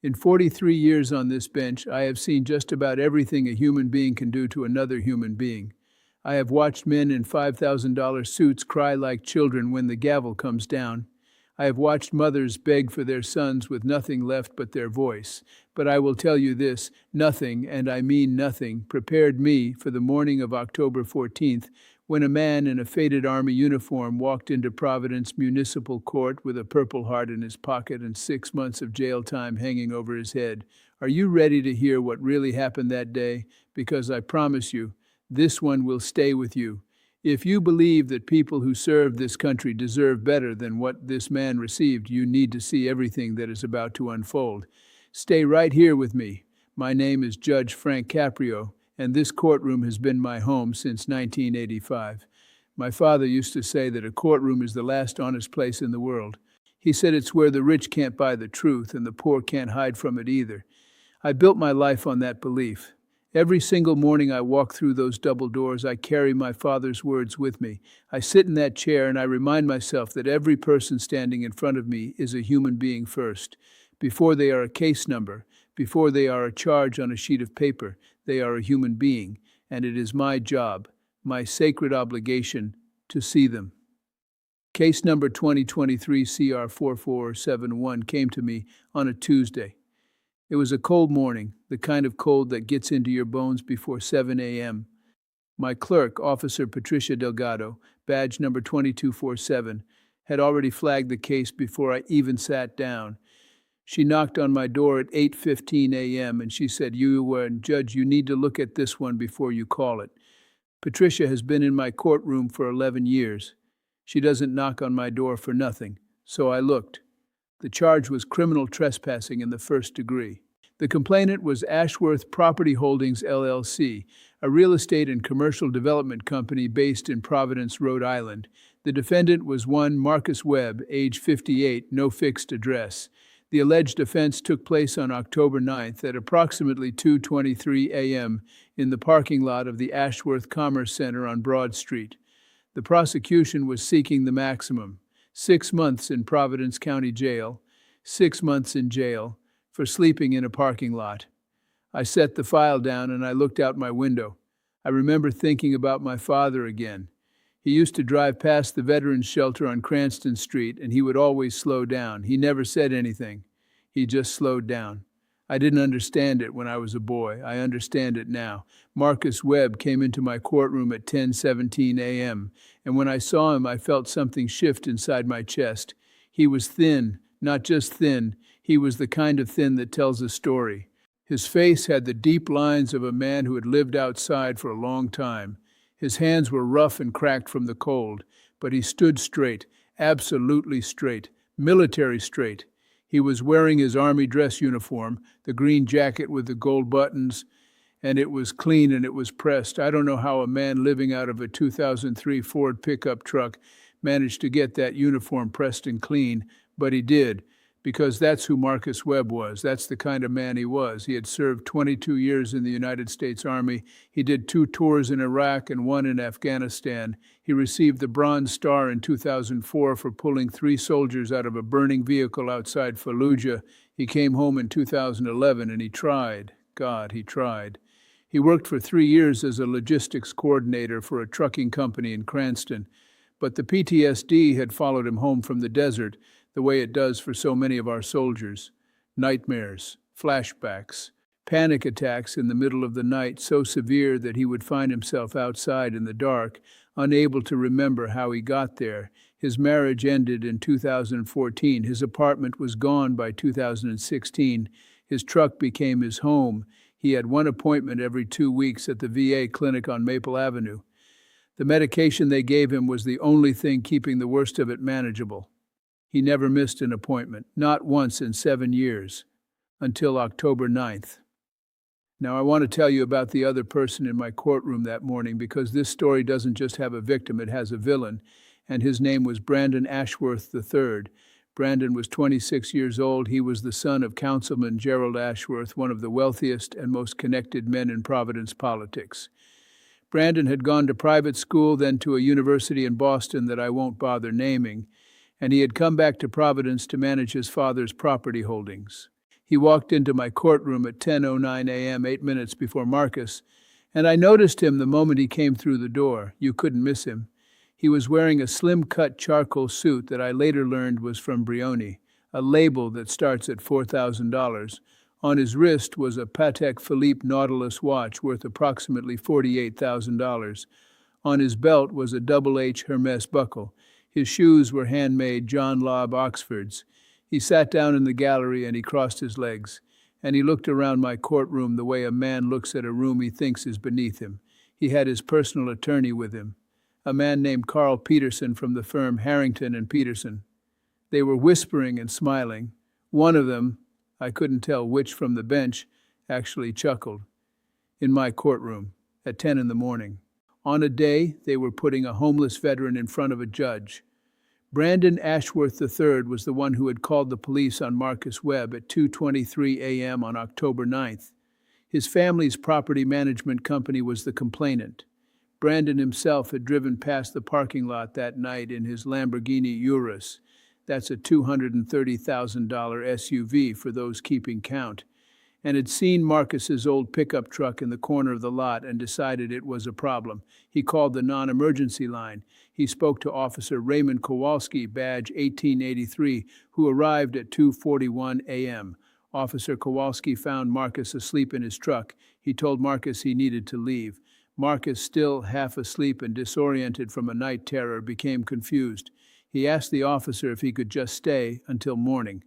In 43 years on this bench, I have seen just about everything a human being can do to another human being. I have watched men in $5,000 suits cry like children when the gavel comes down. I have watched mothers beg for their sons with nothing left but their voice. But I will tell you this, nothing, and I mean nothing, prepared me for the morning of October 14th, when a man in a faded Army uniform walked into Providence Municipal Court with a Purple Heart in his pocket and 6 months of jail time hanging over his head. Are you ready to hear what really happened that day? Because I promise you, this one will stay with you. If you believe that people who serve this country deserve better than what this man received, you need to see everything that is about to unfold. Stay right here with me. My name is Judge Frank Caprio, and this courtroom has been my home since 1985. My father used to say that a courtroom is the last honest place in the world. He said it's where the rich can't buy the truth and the poor can't hide from it either. I built my life on that belief. Every single morning I walk through those double doors, I carry my father's words with me. I sit in that chair and I remind myself that every person standing in front of me is a human being first. Before they are a case number, before they are a charge on a sheet of paper, they are a human being, and it is my job, my sacred obligation, to see them. Case number 2023 CR 4471 came to me on a Tuesday. It was a cold morning, the kind of cold that gets into your bones before 7 a.m. My clerk, Officer Patricia Delgado, badge number 2247, had already flagged the case before I even sat down. She knocked on my door at 8:15 a.m. and she said, Judge, you need to look at this one before you call it. Patricia has been in my courtroom for 11 years. She doesn't knock on my door for nothing, so I looked. The charge was criminal trespassing in the first degree. The complainant was Ashworth Property Holdings, LLC, a real estate and commercial development company based in Providence, Rhode Island. The defendant was one Marcus Webb, age 58, no fixed address. The alleged offense took place on October 9th at approximately 2:23 a.m. in the parking lot of the Ashworth Commerce Center on Broad Street. The prosecution was seeking the maximum, 6 months in Providence County Jail, 6 months in jail, for sleeping in a parking lot. I set the file down and I looked out my window. I remember thinking about my father again. He used to drive past the Veterans Shelter on Cranston Street and he would always slow down. He never said anything. He just slowed down. I didn't understand it when I was a boy. I understand it now. Marcus Webb came into my courtroom at 10:17 a.m., and when I saw him, I felt something shift inside my chest. He was thin, not just thin. He was the kind of thin that tells a story. His face had the deep lines of a man who had lived outside for a long time. His hands were rough and cracked from the cold, but he stood straight, absolutely straight, military straight. He was wearing his Army dress uniform, the green jacket with the gold buttons, and it was clean and it was pressed. I don't know how a man living out of a 2003 Ford pickup truck managed to get that uniform pressed and clean, but he did, because that's who Marcus Webb was. That's the kind of man he was. He had served 22 years in the United States Army. He did 2 tours in Iraq and 1 in Afghanistan. He received the Bronze Star in 2004 for pulling 3 soldiers out of a burning vehicle outside Fallujah. He came home in 2011 and he tried. God, he tried. He worked for 3 years as a logistics coordinator for a trucking company in Cranston. But the PTSD had followed him home from the desert, the way it does for so many of our soldiers. Nightmares, flashbacks, panic attacks in the middle of the night so severe that he would find himself outside in the dark, unable to remember how he got there. His marriage ended in 2014. His apartment was gone by 2016. His truck became his home. He had 1 appointment every 2 weeks at the VA clinic on Maple Avenue. The medication they gave him was the only thing keeping the worst of it manageable. He never missed an appointment, not once in 7 years, until October 9th. Now I want to tell you about the other person in my courtroom that morning because this story doesn't just have a victim, it has a villain, and his name was Brandon Ashworth III. Brandon was 26 years old. He was the son of Councilman Gerald Ashworth, one of the wealthiest and most connected men in Providence politics. Brandon had gone to private school, then to a university in Boston that I won't bother naming, and he had come back to Providence to manage his father's property holdings. He walked into my courtroom at 10:09 a.m., 8 minutes before Marcus, and I noticed him the moment he came through the door. You couldn't miss him. He was wearing a slim-cut charcoal suit that I later learned was from Brioni, a label that starts at $4,000. On his wrist was a Patek Philippe Nautilus watch worth approximately $48,000. On his belt was a double H Hermes buckle. His shoes were handmade John Lobb Oxfords. He sat down in the gallery and he crossed his legs, and he looked around my courtroom the way a man looks at a room he thinks is beneath him. He had his personal attorney with him, a man named Carl Peterson from the firm Harrington and Peterson. They were whispering and smiling. One of them, I couldn't tell which from the bench, actually chuckled. In my courtroom, at 10 in the morning. On a day, they were putting a homeless veteran in front of a judge. Brandon Ashworth III was the one who had called the police on Marcus Webb at 2:23 a.m. on October 9th. His family's property management company was the complainant. Brandon himself had driven past the parking lot that night in his Lamborghini Urus. That's a $230,000 SUV for those keeping count, and had seen Marcus's old pickup truck in the corner of the lot and decided it was a problem. He called the non-emergency line. He spoke to Officer Raymond Kowalski, badge 1883, who arrived at 2:41 a.m. Officer Kowalski found Marcus asleep in his truck. He told Marcus he needed to leave. Marcus, still half asleep and disoriented from a night terror, became confused. He asked the officer if he could just stay until morning.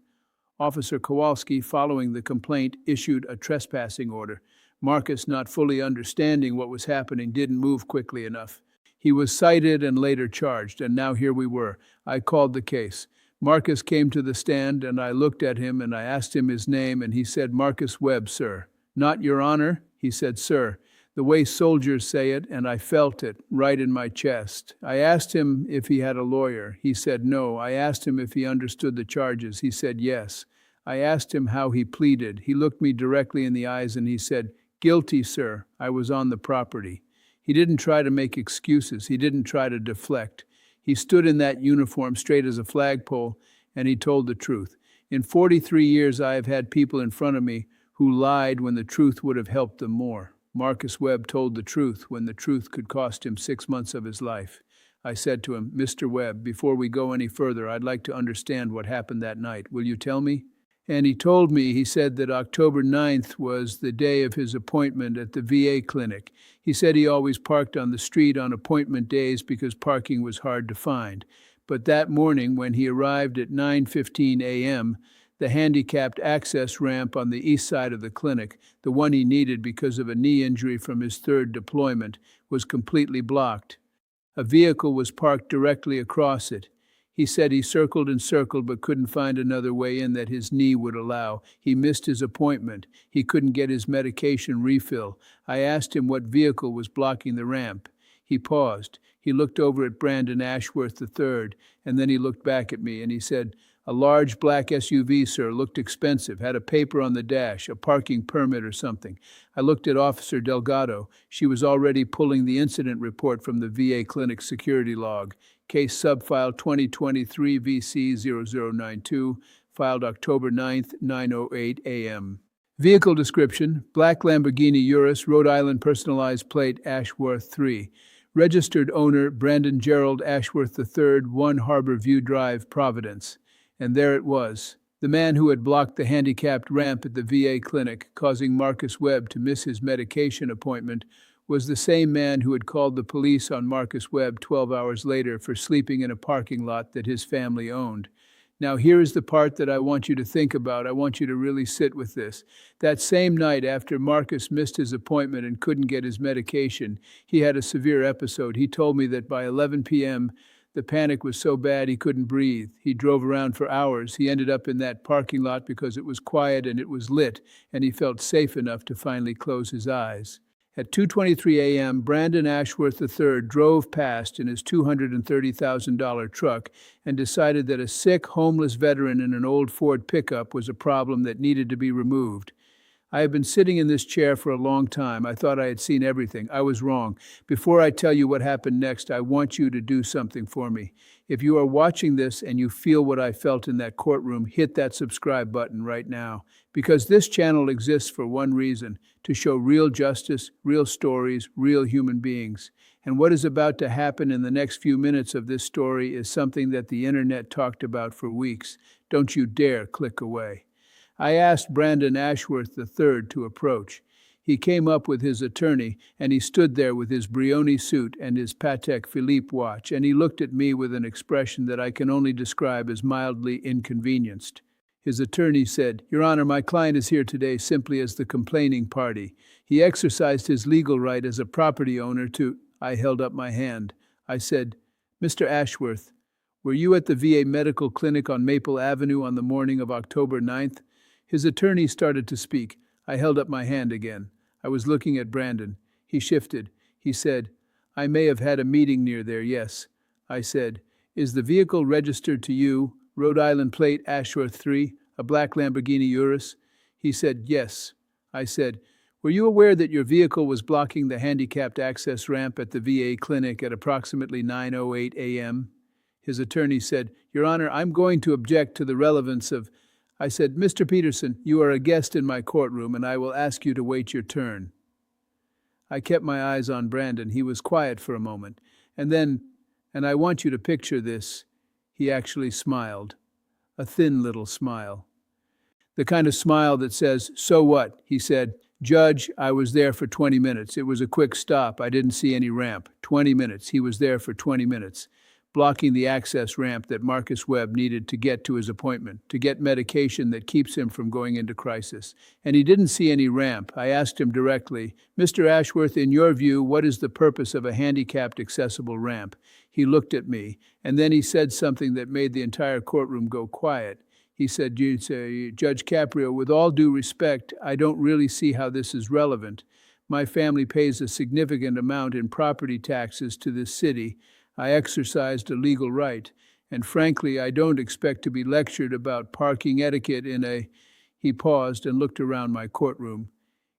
Officer Kowalski, following the complaint, issued a trespassing order. Marcus, not fully understanding what was happening, didn't move quickly enough. He was cited and later charged, and now here we were. I called the case. Marcus came to the stand, and I looked at him, and I asked him his name, and he said, "Marcus Webb, sir." "Not Your Honor?" He said, "Sir." The way soldiers say it, and I felt it, right in my chest. I asked him if he had a lawyer. He said no. I asked him if he understood the charges. He said yes. I asked him how he pleaded. He looked me directly in the eyes and he said, "Guilty, sir. I was on the property." He didn't try to make excuses. He didn't try to deflect. He stood in that uniform straight as a flagpole, and he told the truth. In 43 years, I have had people in front of me who lied when the truth would have helped them more. Marcus Webb told the truth when the truth could cost him 6 months of his life. I said to him, "Mr. Webb, before we go any further, I'd like to understand what happened that night. Will you tell me?" And he told me, he said that October 9th was the day of his appointment at the VA clinic. He said he always parked on the street on appointment days because parking was hard to find. But that morning, when he arrived at 9:15 a.m., the handicapped access ramp on the east side of the clinic, the one he needed because of a knee injury from his third deployment, was completely blocked. A vehicle was parked directly across it. He said he circled and circled but couldn't find another way in that his knee would allow. He missed his appointment. He couldn't get his medication refill. I asked him what vehicle was blocking the ramp. He paused. He looked over at Brandon Ashworth III, and then he looked back at me and he said, "A large black SUV, sir, looked expensive, had a paper on the dash, a parking permit or something." I looked at Officer Delgado. She was already pulling the incident report from the VA clinic security log. Case subfile 2023 VC0092, filed October 9th, 9:08 a.m. Vehicle description: black Lamborghini Urus, Rhode Island personalized plate Ashworth 3. Registered owner Brandon Gerald Ashworth III, 1 Harbor View Drive, Providence. And there it was. The man who had blocked the handicapped ramp at the VA clinic, causing Marcus Webb to miss his medication appointment, was the same man who had called the police on Marcus Webb 12 hours later for sleeping in a parking lot that his family owned. Now here is the part that I want you to think about. I want you to really sit with this. That same night after Marcus missed his appointment and couldn't get his medication, he had a severe episode. He told me that by 11 p.m., the panic was so bad he couldn't breathe. He drove around for hours. He ended up in that parking lot because it was quiet and it was lit, and he felt safe enough to finally close his eyes. At 2:23 a.m., Brandon Ashworth III drove past in his $230,000 truck and decided that a sick, homeless veteran in an old Ford pickup was a problem that needed to be removed. I have been sitting in this chair for a long time. I thought I had seen everything. I was wrong. Before I tell you what happened next, I want you to do something for me. If you are watching this and you feel what I felt in that courtroom, hit that subscribe button right now. Because this channel exists for one reason: to show real justice, real stories, real human beings. And what is about to happen in the next few minutes of this story is something that the internet talked about for weeks. Don't you dare click away. I asked Brandon Ashworth III to approach. He came up with his attorney, and he stood there with his Brioni suit and his Patek Philippe watch, and he looked at me with an expression that I can only describe as mildly inconvenienced. His attorney said, "Your Honor, my client is here today simply as the complaining party. He exercised his legal right as a property owner to—" I held up my hand. I said, "Mr. Ashworth, were you at the VA medical clinic on Maple Avenue on the morning of October 9th? His attorney started to speak. I held up my hand again. I was looking at Brandon. He shifted. He said, "I may have had a meeting near there, yes." I said, "Is the vehicle registered to you, Rhode Island plate Ashworth 3, a black Lamborghini Urus?" He said, "Yes." I said, "Were you aware that your vehicle was blocking the handicapped access ramp at the VA clinic at approximately 9:08 a.m.? His attorney said, "Your Honor, I'm going to object to the relevance of—" I said, "Mr. Peterson, you are a guest in my courtroom, and I will ask you to wait your turn." I kept my eyes on Brandon. He was quiet for a moment. And then, and I want you to picture this, he actually smiled. A thin little smile. The kind of smile that says, "So what?" He said, "Judge, I was there for 20 minutes. It was a quick stop. I didn't see any ramp. 20 minutes. He was there for 20 minutes. Blocking the access ramp that Marcus Webb needed to get to his appointment, to get medication that keeps him from going into crisis. And he didn't see any ramp. I asked him directly, 'Mr. Ashworth, in your view, what is the purpose of a handicapped accessible ramp?' He looked at me, and then he said something that made the entire courtroom go quiet. He said, 'Judge Caprio, with all due respect, I don't really see how this is relevant. My family pays a significant amount in property taxes to this city. I exercised a legal right, and frankly, I don't expect to be lectured about parking etiquette in a—'" He paused and looked around my courtroom.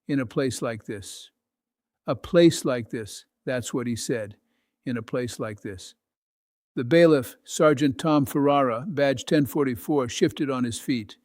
"In a place like this." "A place like this," that's what he said. "In a place like this." The bailiff, Sergeant Tom Ferrara, badge 1044, shifted on his feet.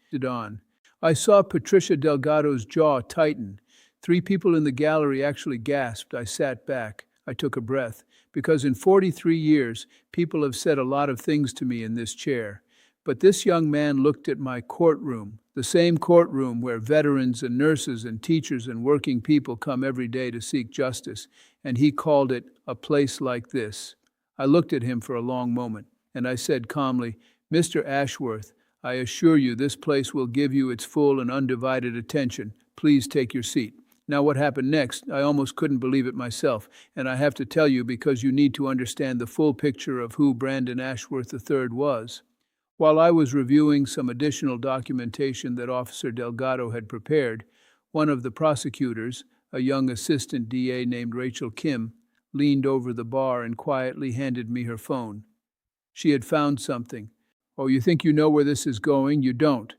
I saw Patricia Delgado's jaw tighten. 3 people in the gallery actually gasped. I sat back. I took a breath. Because in 43 years, people have said a lot of things to me in this chair. But this young man looked at my courtroom, the same courtroom where veterans and nurses and teachers and working people come every day to seek justice, and he called it a place like this. I looked at him for a long moment, and I said calmly, "Mr. Ashworth, I assure you this place will give you its full and undivided attention. Please take your seat." Now what happened next, I almost couldn't believe it myself, and I have to tell you because you need to understand the full picture of who Brandon Ashworth III was. While I was reviewing some additional documentation that Officer Delgado had prepared, one of the prosecutors, a young assistant DA named Rachel Kim, leaned over the bar and quietly handed me her phone. She had found something. "Oh, you think you know where this is going? You don't.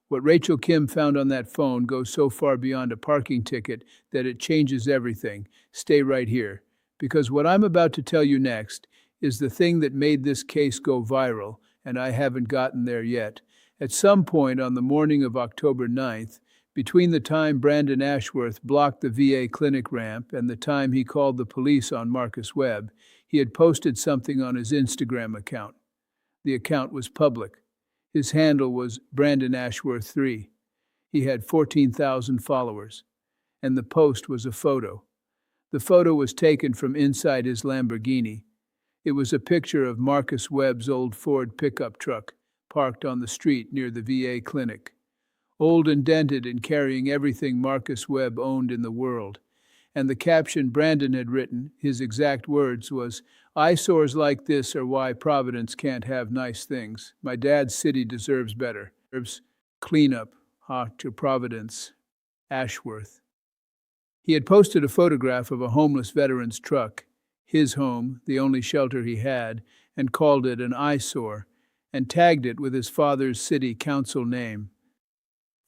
What Rachel Kim found on that phone goes so far beyond a parking ticket that it changes everything. Stay right here, because what I'm about to tell you next is the thing that made this case go viral, and I haven't gotten there yet. At some point on the morning of October 9th, between the time Brandon Ashworth blocked the VA clinic ramp and the time he called the police on Marcus Webb, he had posted something on his Instagram account. The account was public. His handle was Brandon Ashworth 3. He had 14,000 followers. And the post was a photo. The photo was taken from inside his Lamborghini. It was a picture of Marcus Webb's old Ford pickup truck, parked on the street near the VA clinic. Old and dented and carrying everything Marcus Webb owned in the world. And the caption Brandon had written, his exact words, was, "Eyesores like this are why Providence can't have nice things. My dad's city deserves better. Clean up. To Providence. Ashworth." He had posted a photograph of a homeless veteran's truck, his home, the only shelter he had, and called it an eyesore, and tagged it with his father's city council name.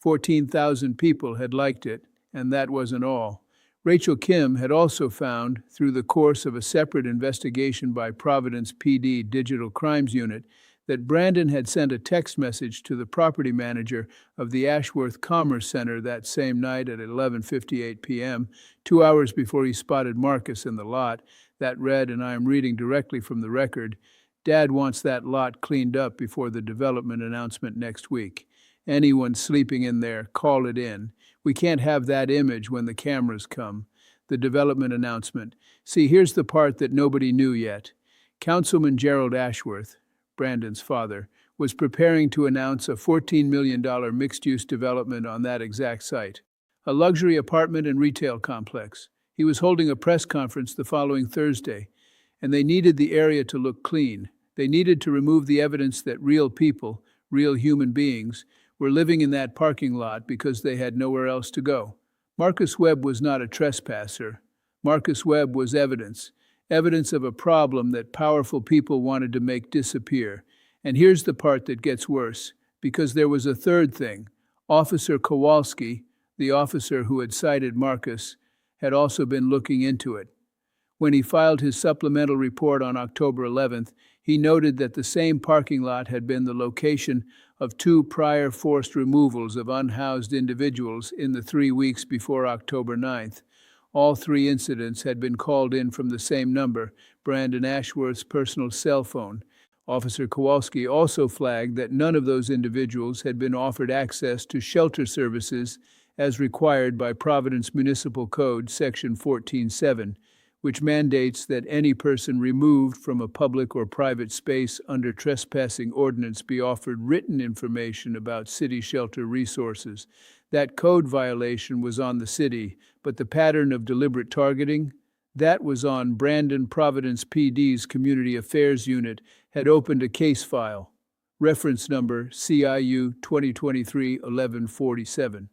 14,000 people had liked it, and that wasn't all. Rachel Kim had also found, through the course of a separate investigation by Providence PD Digital Crimes Unit, that Brandon had sent a text message to the property manager of the Ashworth Commerce Center that same night at 11:58 p.m., 2 hours before he spotted Marcus in the lot, that read, and I am reading directly from the record, "Dad wants that lot cleaned up before the development announcement next week. Anyone sleeping in there, call it in. We can't have that image when the cameras come." The development announcement. See, here's the part that nobody knew yet. Councilman Gerald Ashworth, Brandon's father, was preparing to announce a $14 million mixed-use development on that exact site. A luxury apartment and retail complex. He was holding a press conference the following Thursday, and they needed the area to look clean. They needed to remove the evidence that real people, real human beings, were living in that parking lot because they had nowhere else to go. Marcus Webb was not a trespasser. Marcus Webb was evidence of a problem that powerful people wanted to make disappear. And here's the part that gets worse, because there was a third thing. Officer Kowalski, the officer who had cited Marcus, had also been looking into it. When he filed his supplemental report on October 11th, he noted that the same parking lot had been the location of 2 prior forced removals of unhoused individuals in the 3 weeks before October 9th. All 3 incidents had been called in from the same number, Brandon Ashworth's personal cell phone. Officer Kowalski also flagged that none of those individuals had been offered access to shelter services as required by Providence Municipal Code Section 14.7, which mandates that any person removed from a public or private space under trespassing ordinance be offered written information about city shelter resources. That code violation was on the city, but the pattern of deliberate targeting, that was on Brandon Providence PD's Community Affairs Unit, had opened a case file. Reference number CIU 2023-1147.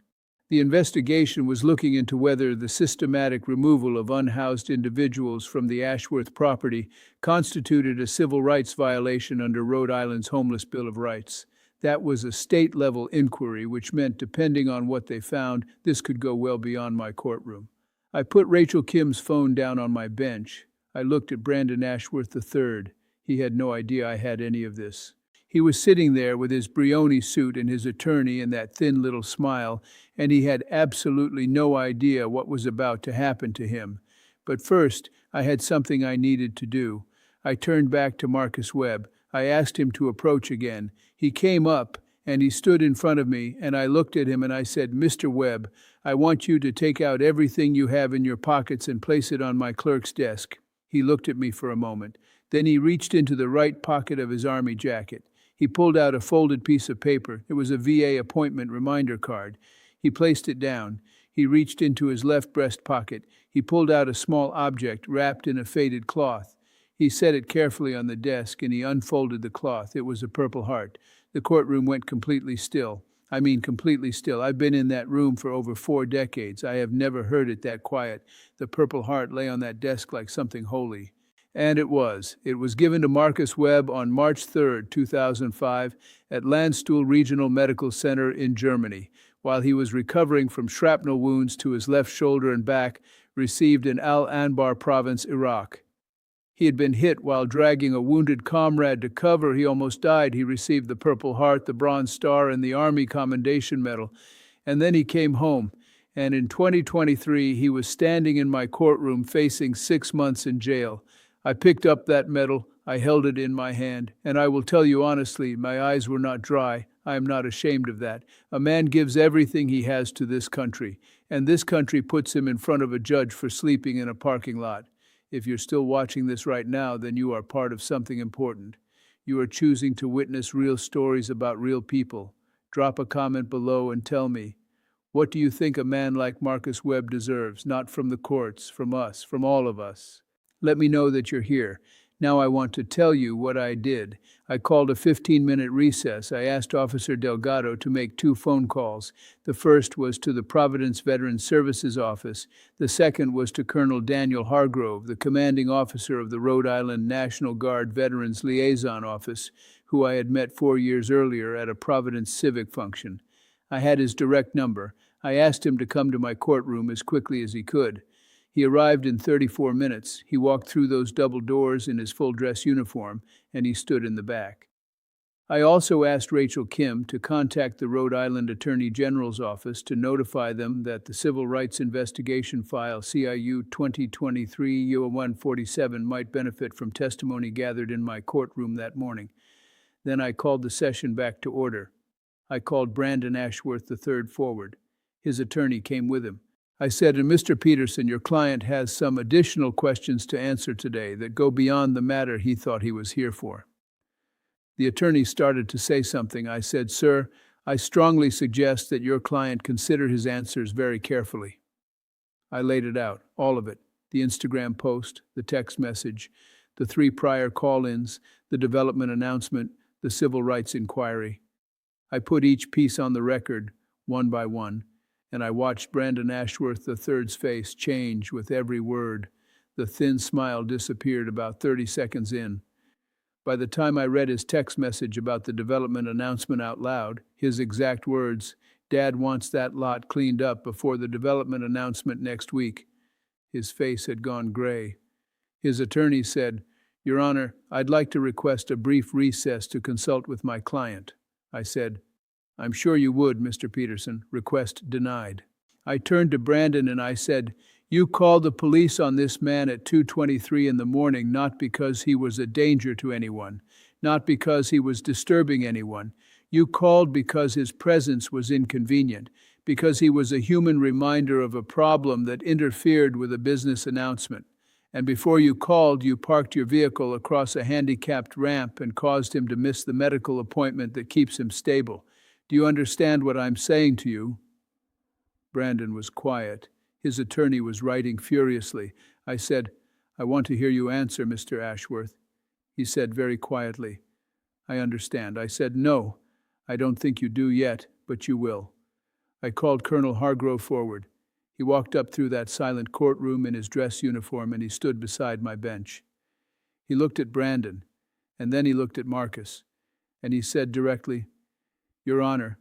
The investigation was looking into whether the systematic removal of unhoused individuals from the Ashworth property constituted a civil rights violation under Rhode Island's Homeless Bill of Rights. That was a state-level inquiry, which meant, depending on what they found, this could go well beyond my courtroom. I put Rachel Kim's phone down on my bench. I looked at Brandon Ashworth III. He had no idea I had any of this. He was sitting there with his Brioni suit and his attorney and that thin little smile, and he had absolutely no idea what was about to happen to him. But first, I had something I needed to do. I turned back to Marcus Webb. I asked him to approach again. He came up, and he stood in front of me, and I looked at him and I said, "Mr. Webb, I want you to take out everything you have in your pockets and place it on my clerk's desk." He looked at me for a moment. Then he reached into the right pocket of his army jacket. He pulled out a folded piece of paper. It was a VA appointment reminder card. He placed it down. He reached into his left breast pocket. He pulled out a small object wrapped in a faded cloth. He set it carefully on the desk, and he unfolded the cloth. It was a Purple Heart. The courtroom went completely still. I mean, completely still. I've been in that room for over 4 decades. I have never heard it that quiet. The Purple Heart lay on that desk like something holy. And it was. It was given to Marcus Webb on March 3, 2005, at Landstuhl Regional Medical Center in Germany, while he was recovering from shrapnel wounds to his left shoulder and back, received in Al Anbar Province, Iraq. He had been hit while dragging a wounded comrade to cover. He almost died. He received the Purple Heart, the Bronze Star, and the Army Commendation Medal. And then he came home. And in 2023, he was standing in my courtroom facing 6 months in jail. I picked up that medal, I held it in my hand, and I will tell you honestly, my eyes were not dry. I am not ashamed of that. A man gives everything he has to this country, and this country puts him in front of a judge for sleeping in a parking lot. If you're still watching this right now, then you are part of something important. You are choosing to witness real stories about real people. Drop a comment below and tell me, what do you think a man like Marcus Webb deserves? Not from the courts, from us, from all of us. Let me know that you're here. Now I want to tell you what I did. I called a 15-minute recess. I asked Officer Delgado to make 2 phone calls. The first was to the Providence Veterans Services Office. The second was to Colonel Daniel Hargrove, the commanding officer of the Rhode Island National Guard Veterans Liaison Office, who I had met 4 years earlier at a Providence civic function. I had his direct number. I asked him to come to my courtroom as quickly as he could. He arrived in 34 minutes. He walked through those double doors in his full-dress uniform, and he stood in the back. I also asked Rachel Kim to contact the Rhode Island Attorney General's office to notify them that the Civil Rights Investigation File CIU 2023-147 might benefit from testimony gathered in my courtroom that morning. Then I called the session back to order. I called Brandon Ashworth III forward. His attorney came with him. I said, "And Mr. Peterson, your client has some additional questions to answer today that go beyond the matter he thought he was here for." The attorney started to say something. I said, "Sir, I strongly suggest that your client consider his answers very carefully." I laid it out, all of it, the Instagram post, the text message, the 3 prior call-ins, the development announcement, the civil rights inquiry. I put each piece on the record, one by one, and I watched Brandon Ashworth III's face change with every word. The thin smile disappeared about 30 seconds in. By the time I read his text message about the development announcement out loud, his exact words, "Dad wants that lot cleaned up before the development announcement next week," his face had gone gray. His attorney said, "Your Honor, I'd like to request a brief recess to consult with my client." I said, "I'm sure you would, Mr. Peterson. Request denied." I turned to Brandon and I said, "You called the police on this man at 2:23 in the morning not because he was a danger to anyone, not because he was disturbing anyone. You called because his presence was inconvenient, because he was a human reminder of a problem that interfered with a business announcement. And before you called, you parked your vehicle across a handicapped ramp and caused him to miss the medical appointment that keeps him stable. Do you understand what I'm saying to you?" Brandon was quiet. His attorney was writing furiously. I said, "I want to hear you answer, Mr. Ashworth." He said very quietly, "I understand." I said, "No, I don't think you do yet, but you will." I called Colonel Hargrove forward. He walked up through that silent courtroom in his dress uniform, and he stood beside my bench. He looked at Brandon, and then he looked at Marcus, and he said directly, "Your Honor,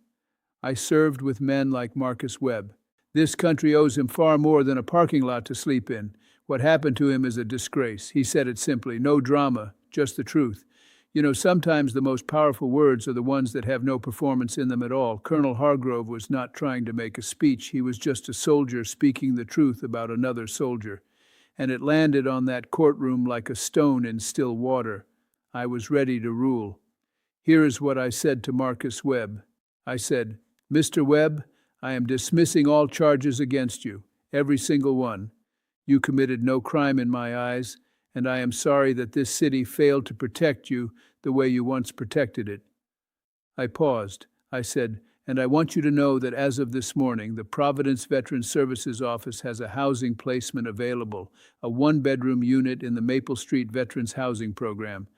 I served with men like Marcus Webb. This country owes him far more than a parking lot to sleep in. What happened to him is a disgrace." He said it simply, no drama, just the truth. You know, sometimes the most powerful words are the ones that have no performance in them at all. Colonel Hargrove was not trying to make a speech. He was just a soldier speaking the truth about another soldier. And it landed on that courtroom like a stone in still water. I was ready to rule. Here is what I said to Marcus Webb. I said, "Mr. Webb, I am dismissing all charges against you, every single one. You committed no crime in my eyes, and I am sorry that this city failed to protect you the way you once protected it." I paused. I said, "And I want you to know that as of this morning, the Providence Veterans Services Office has a housing placement available, a 1-bedroom unit in the Maple Street Veterans Housing Program.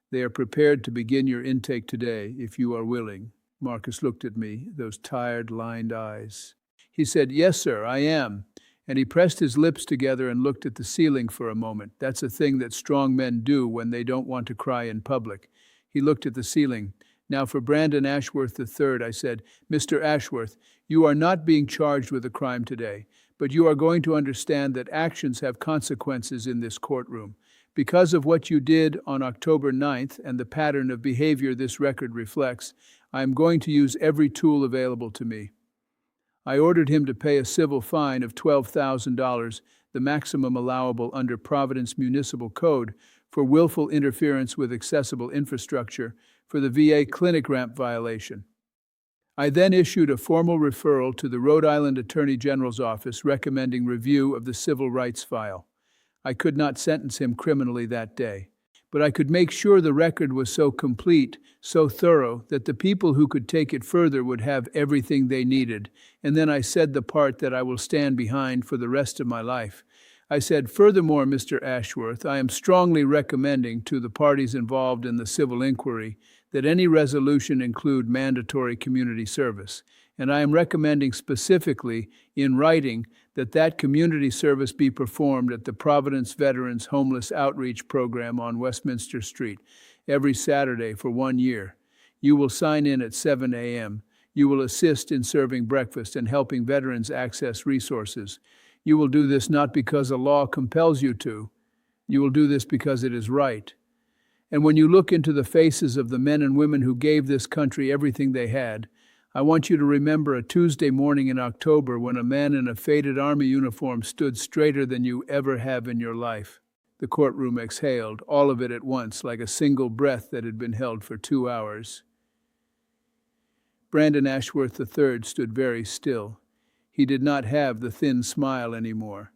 They are prepared to begin your intake today, if you are willing." Marcus looked at me, those tired, lined eyes. He said, "Yes, sir, I am." And he pressed his lips together and looked at the ceiling for a moment. That's a thing that strong men do when they don't want to cry in public. He looked at the ceiling. "Now for Brandon Ashworth III, I said, "Mr. Ashworth, you are not being charged with a crime today, but you are going to understand that actions have consequences in this courtroom. Because of what you did on October 9th and the pattern of behavior this record reflects, I am going to use every tool available to me." I ordered him to pay a civil fine of $12,000, the maximum allowable under Providence Municipal Code, for willful interference with accessible infrastructure for the VA clinic ramp violation. I then issued a formal referral to the Rhode Island Attorney General's office recommending review of the civil rights file. I could not sentence him criminally that day, but I could make sure the record was so complete, so thorough, that the people who could take it further would have everything they needed. And then I said the part that I will stand behind for the rest of my life. I said, "Furthermore, Mr. Ashworth, I am strongly recommending to the parties involved in the civil inquiry that any resolution include mandatory community service. And I am recommending specifically, in writing, that community service be performed at the Providence Veterans Homeless Outreach Program on Westminster Street every Saturday for 1 year. You will sign in at 7 a.m. You will assist in serving breakfast and helping veterans access resources. You will do this not because a law compels you to. You will do this because it is right. And when you look into the faces of the men and women who gave this country everything they had, I want you to remember a Tuesday morning in October when a man in a faded army uniform stood straighter than you ever have in your life. The courtroom exhaled, all of it at once, like a single breath that had been held for 2 hours. Brandon Ashworth III stood very still. He did not have the thin smile anymore.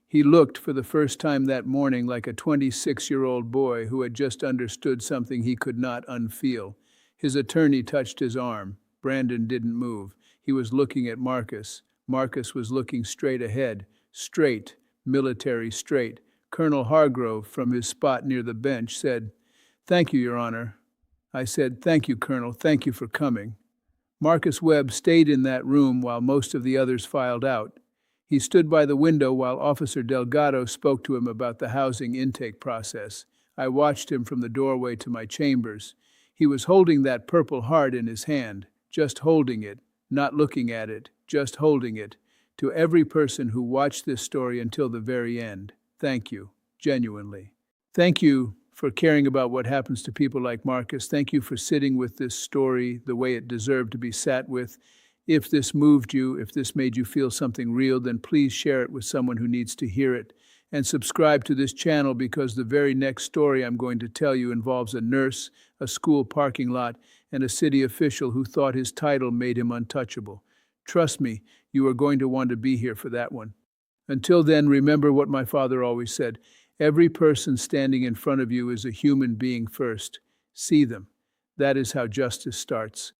He looked for the first time that morning like a 26-year-old boy who had just understood something he could not unfeel. His attorney touched his arm. Brandon didn't move. He was looking at Marcus. Marcus was looking straight ahead. Straight, military straight. Colonel Hargrove, from his spot near the bench, said, "Thank you, Your Honor." I said, "Thank you, Colonel. Thank you for coming." Marcus Webb stayed in that room while most of the others filed out. He stood by the window while Officer Delgado spoke to him about the housing intake process. I watched him from the doorway to my chambers. He was holding that Purple Heart in his hand, just holding it, not looking at it, just holding it. To every person who watched this story until the very end, thank you, genuinely. Thank you for caring about what happens to people like Marcus. Thank you for sitting with this story the way it deserved to be sat with. If this moved you, if this made you feel something real, then please share it with someone who needs to hear it. And subscribe to this channel because the very next story I'm going to tell you involves a nurse, a school parking lot, and a city official who thought his title made him untouchable. Trust me, you are going to want to be here for that one. Until then, remember what my father always said. Every person standing in front of you is a human being first. See them. That is how justice starts.